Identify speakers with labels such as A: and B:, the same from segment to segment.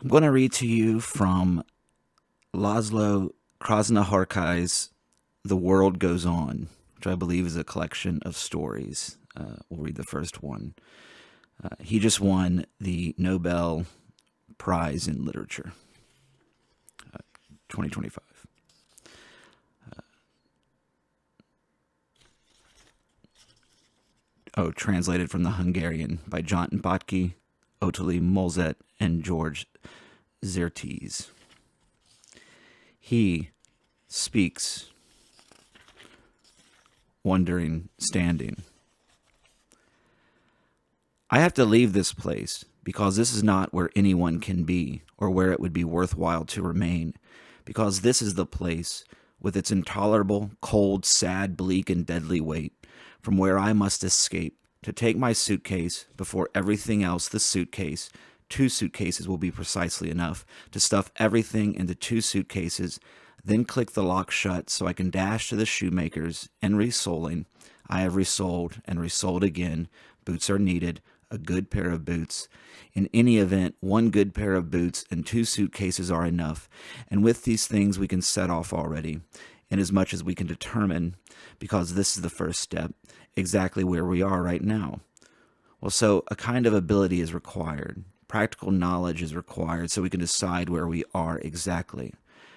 A: I'm going to read to you from Laszlo Krasznahorkai's The World Goes On, which I believe is a collection of stories. We'll read the first one. He just won the Nobel Prize in Literature, 2025. Translated from the Hungarian by John Botke, Ottilie Molzet, and George Zertes. He speaks, wondering, standing. I have to leave this place because this is not where anyone can be or where it would be worthwhile to remain, because this is the place with its intolerable, cold, sad, bleak, and deadly weight from where I must escape to take my suitcase before everything else the suitcase. 2 suitcases will be precisely enough to stuff everything into 2 suitcases, then click the lock shut so I can dash to the shoemaker's and resoling. I have resoled and resoled again. Boots are needed, a good pair of boots. In any event, 1 good pair of boots and 2 suitcases are enough, and with these things we can set off already, inasmuch as we can determine, because this is the first step, exactly where we are right now. Well, so a kind of ability is required. Practical knowledge is required so we can decide where we are exactly,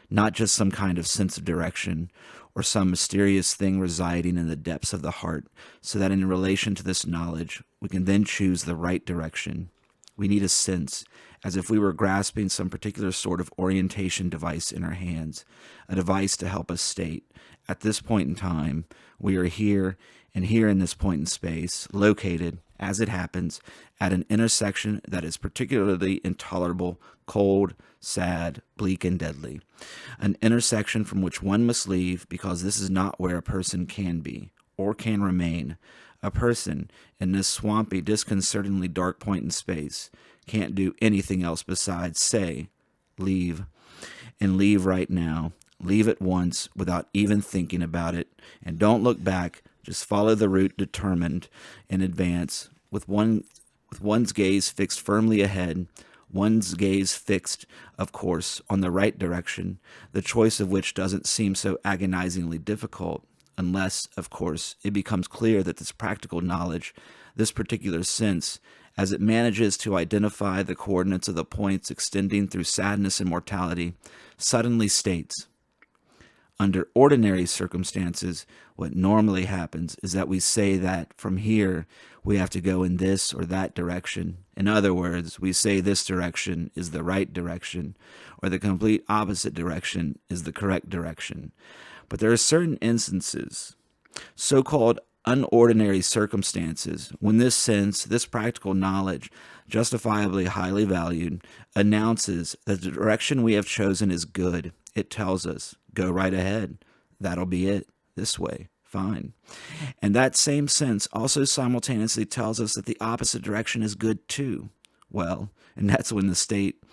A: not just some kind of sense of direction or some mysterious thing residing in the depths of the heart, so that in relation to this knowledge, we can then choose the right direction. We need a sense, as if we were grasping some particular sort of orientation device in our hands, a device to help us state, at this point in time, we are here, and here in this point in space, located, as it happens, at an intersection that is particularly intolerable, cold, sad, bleak, and deadly. An intersection from which one must leave because this is not where a person can be, or can remain. A person, in this swampy, disconcertingly dark point in space, can't do anything else besides say, leave, and leave right now. Leave at once without even thinking about it, and don't look back. Just follow the route determined in advance, with one's gaze fixed firmly ahead, one's gaze fixed, of course, on the right direction, the choice of which doesn't seem so agonizingly difficult, unless, of course, it becomes clear that this practical knowledge, this particular sense, as it manages to identify the coordinates of the points extending through sadness and mortality, suddenly states, under ordinary circumstances, what normally happens is that we say that from here we have to go in this or that direction. In other words, we say this direction is the right direction, or the complete opposite direction is the correct direction. But there are certain instances, so-called unordinary circumstances, when this sense, this practical knowledge, justifiably highly valued, announces that the direction we have chosen is good. It tells us, go right ahead. That'll be it. This way. Fine. And that same sense also simultaneously tells us that the opposite direction is good too. Well, and that's when the state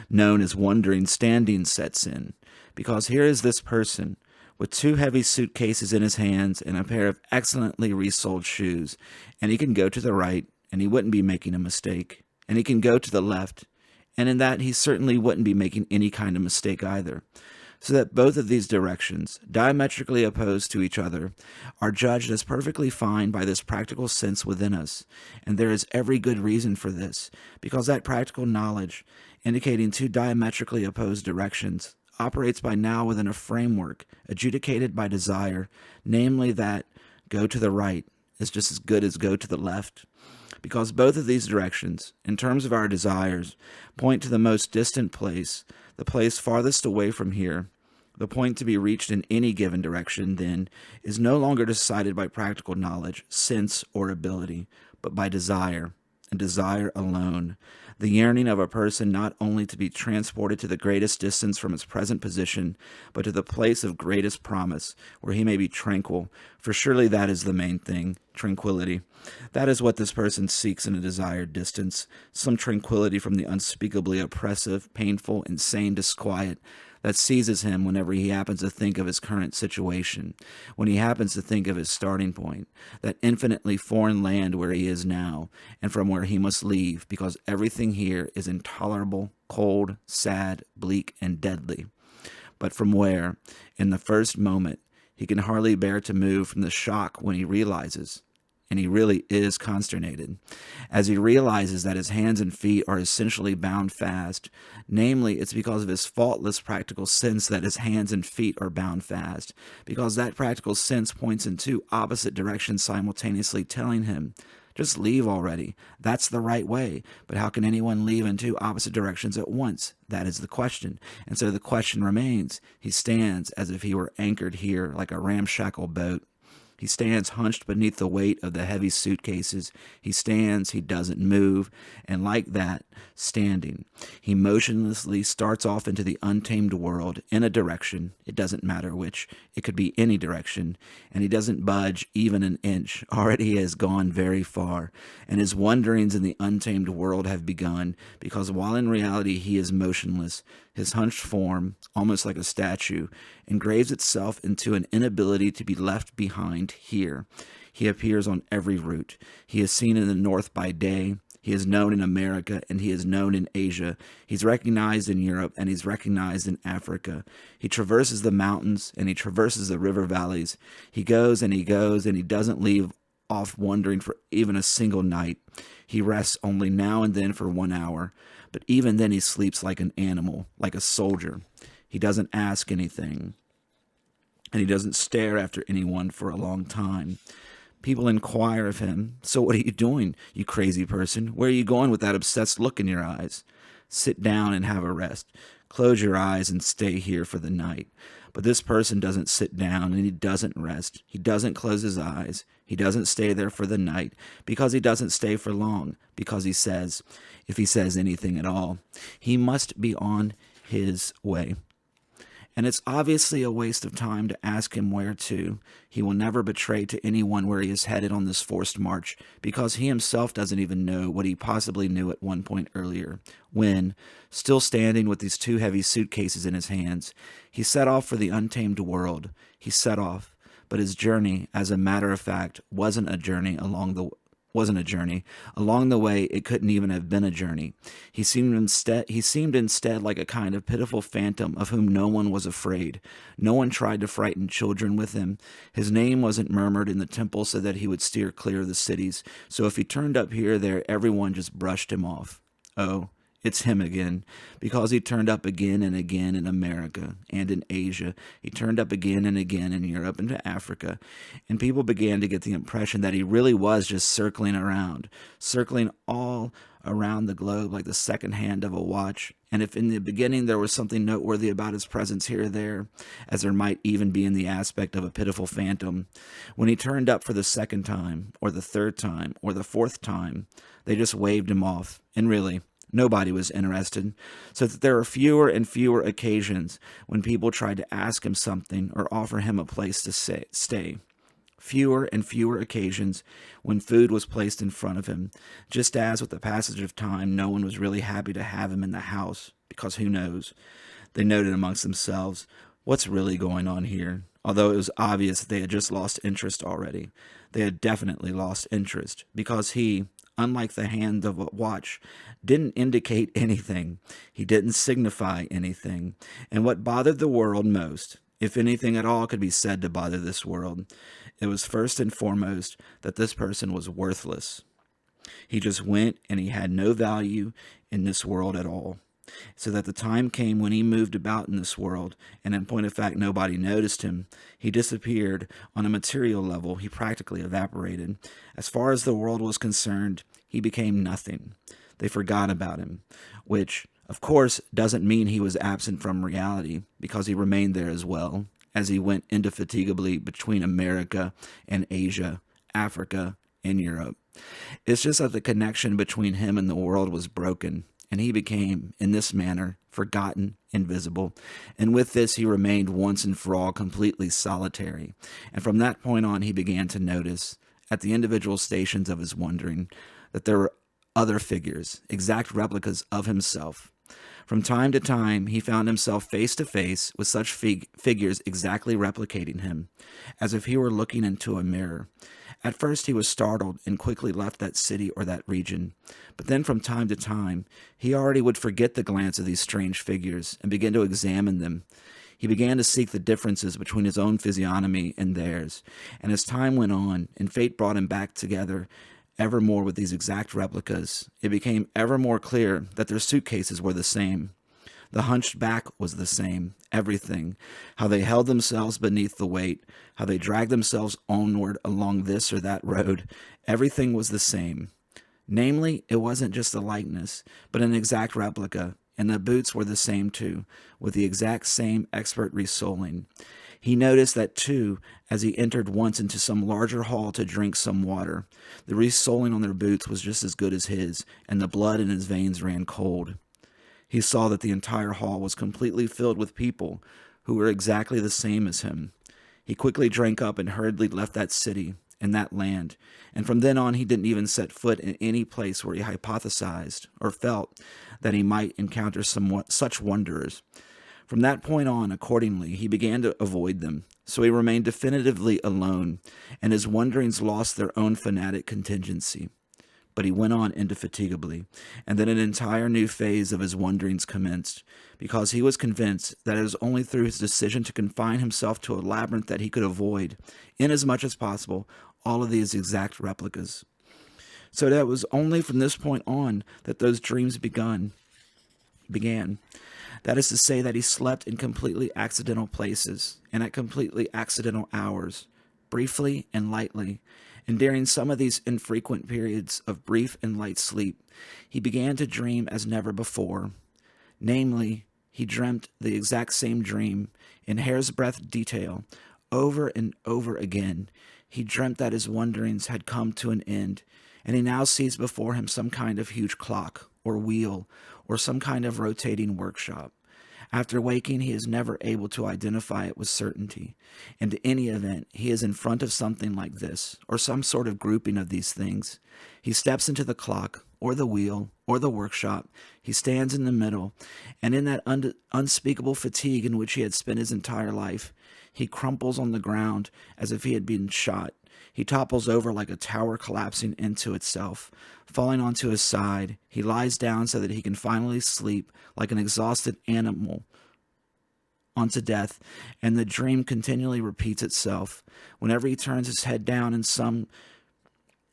A: known as wondering standing sets in. Because here is this person with 2 heavy suitcases in his hands and a pair of excellently resoled shoes, and he can go to the right, and he wouldn't be making a mistake, and he can go to the left, and in that he certainly wouldn't be making any kind of mistake either. So that both of these directions, diametrically opposed to each other, are judged as perfectly fine by this practical sense within us, and there is every good reason for this, because that practical knowledge, indicating 2 diametrically opposed directions, operates by now within a framework adjudicated by desire, namely that go to the right is just as good as go to the left, because both of these directions, in terms of our desires, point to the most distant place, the place farthest away from here. The point to be reached in any given direction, then, is no longer decided by practical knowledge, sense, or ability, but by desire, and desire alone. The yearning of a person not only to be transported to the greatest distance from its present position, but to the place of greatest promise, where he may be tranquil, for surely that is the main thing, tranquility. That is what this person seeks in a desired distance, some tranquility from the unspeakably oppressive, painful, insane disquiet that seizes him whenever he happens to think of his current situation, when he happens to think of his starting point, that infinitely foreign land where he is now, and from where he must leave, because everything here is intolerable, cold, sad, bleak, and deadly. But from where, in the first moment, he can hardly bear to move from the shock when he realizes, and he really is consternated, as he realizes that his hands and feet are essentially bound fast. Namely, it's because of his faultless practical sense that his hands and feet are bound fast, because that practical sense points in two opposite directions simultaneously, telling him, just leave already. That's the right way. But how can anyone leave in two opposite directions at once? That is the question. And so the question remains. He stands as if he were anchored here like a ramshackle boat. He stands hunched beneath the weight of the heavy suitcases. He stands, he doesn't move, and like that, standing, he motionlessly starts off into the untamed world in a direction. It doesn't matter which. It could be any direction, and he doesn't budge even an inch. Already he has gone very far, and his wanderings in the untamed world have begun, because while in reality he is motionless, his hunched form, almost like a statue, engraves itself into an inability to be left behind here. He appears on every route. He is seen in the north by day. He is known in America, and he is known in Asia. He's recognized in Europe, and he's recognized in Africa. He traverses the mountains, and he traverses the river valleys. He goes, and he goes, and he doesn't leave off wandering for even a single night. He rests only now and then for 1 hour, but even then he sleeps like an animal, like a soldier. He doesn't ask anything, and he doesn't stare after anyone for a long time. People inquire of him, so what are you doing, you crazy person? Where are you going with that obsessed look in your eyes? Sit down and have a rest. Close your eyes and stay here for the night. But this person doesn't sit down, and he doesn't rest. He doesn't close his eyes. He doesn't stay there for the night, because he doesn't stay for long, because he says, if he says anything at all, he must be on his way. And it's obviously a waste of time to ask him where to. He will never betray to anyone where he is headed on this forced march, because he himself doesn't even know what he possibly knew at one point earlier, when, still standing with these two heavy suitcases in his hands, he set off for the untamed world. He set off, but his journey, as a matter of fact, wasn't a journey. Along the way, it couldn't even have been a journey. He seemed instead like a kind of pitiful phantom of whom no one was afraid. No one tried to frighten children with him. His name wasn't murmured in the temple so that he would steer clear of the cities. So if he turned up here or there, everyone just brushed him off. Oh, it's him again, because he turned up again and again in America and in Asia. He turned up again and again in Europe and to Africa, and people began to get the impression that he really was just circling all around the globe like the second hand of a watch. And if in the beginning there was something noteworthy about his presence here or there, as there might even be in the aspect of a pitiful phantom, when he turned up for the second time, or the third time, or the fourth time, they just waved him off, and really, nobody was interested, so that there were fewer and fewer occasions when people tried to ask him something or offer him a place to stay. Fewer and fewer occasions when food was placed in front of him, just as with the passage of time no one was really happy to have him in the house, because who knows? They noted amongst themselves, what's really going on here? Although it was obvious that they had just lost interest already. They had definitely lost interest, because he, unlike the hand of a watch, didn't indicate anything. He didn't signify anything. And what bothered the world most, if anything at all could be said to bother this world, it was first and foremost that this person was worthless. He just went, and he had no value in this world at all. So that the time came when he moved about in this world, and in point of fact nobody noticed him. He disappeared. On a material level, he practically evaporated. As far as the world was concerned, he became nothing. They forgot about him, which, of course, doesn't mean he was absent from reality, because he remained there as well, as he went indefatigably between America and Asia, Africa and Europe. It's just that the connection between him and the world was broken, and he became, in this manner, forgotten, invisible. And with this he remained once and for all completely solitary. And from that point on he began to notice, at the individual stations of his wandering, that there were other figures, exact replicas of himself. From time to time, he found himself face to face with such figures exactly replicating him, as if he were looking into a mirror. At first, he was startled and quickly left that city or that region. But then, from time to time, he already would forget the glance of these strange figures and begin to examine them. He began to seek the differences between his own physiognomy and theirs, and as time went on and fate brought him back together ever more with these exact replicas, it became ever more clear that their suitcases were the same. The hunched back was the same, everything, how they held themselves beneath the weight, how they dragged themselves onward along this or that road, everything was the same. Namely, it wasn't just a likeness, but an exact replica, and the boots were the same too, with the exact same expert resoling. He noticed that too as he entered once into some larger hall to drink some water. The resoling on their boots was just as good as his, and the blood in his veins ran cold. He saw that the entire hall was completely filled with people who were exactly the same as him. He quickly drank up and hurriedly left that city and that land, and from then on he didn't even set foot in any place where he hypothesized or felt that he might encounter such wanderers. From that point on, accordingly, he began to avoid them, so he remained definitively alone, and his wanderings lost their own fanatic contingency. But he went on indefatigably, and then an entire new phase of his wanderings commenced, because he was convinced that it was only through his decision to confine himself to a labyrinth that he could avoid, inasmuch as possible, all of these exact replicas. So that it was only from this point on that those dreams began. That is to say that he slept in completely accidental places and at completely accidental hours, briefly and lightly, and during some of these infrequent periods of brief and light sleep, he began to dream as never before. Namely, he dreamt the exact same dream, in hair's breadth detail, over and over again. He dreamt that his wanderings had come to an end, and he now sees before him some kind of huge clock, or wheel, or some kind of rotating workshop. After waking, he is never able to identify it with certainty. In any event, he is in front of something like this, or some sort of grouping of these things. He steps into the clock, or the wheel, or the workshop. He stands in the middle, and in that unspeakable fatigue in which he had spent his entire life, he crumples on the ground as if he had been shot. He topples over like a tower collapsing into itself. Falling onto his side, he lies down so that he can finally sleep like an exhausted animal onto death, and the dream continually repeats itself. Whenever he turns his head down in some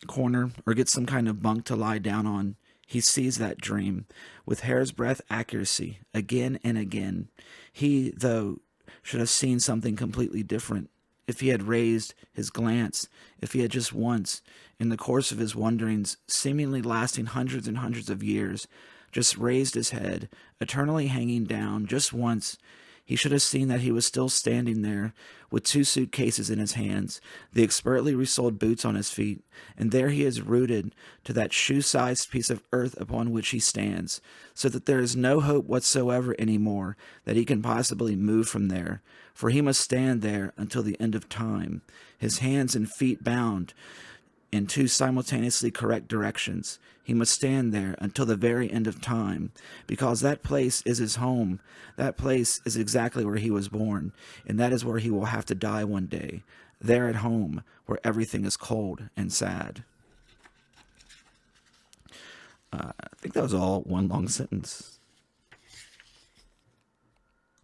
A: corner or gets some kind of bunk to lie down on, he sees that dream with hair's breadth accuracy again and again. He, though, should have seen something completely different. If he had raised his glance, if he had just once, in the course of his wanderings, seemingly lasting hundreds and hundreds of years, just raised his head, eternally hanging down, just once, he should have seen that he was still standing there, with 2 suitcases in his hands, the expertly resoled boots on his feet, and there he is rooted to that shoe-sized piece of earth upon which he stands, so that there is no hope whatsoever any more that he can possibly move from there, for he must stand there until the end of time, his hands and feet bound in 2 simultaneously correct directions. He must stand there until the very end of time, because that place is his home. That place is exactly where he was born, and that is where he will have to die one day, there at home, where everything is cold and sad. I think that was all one long sentence.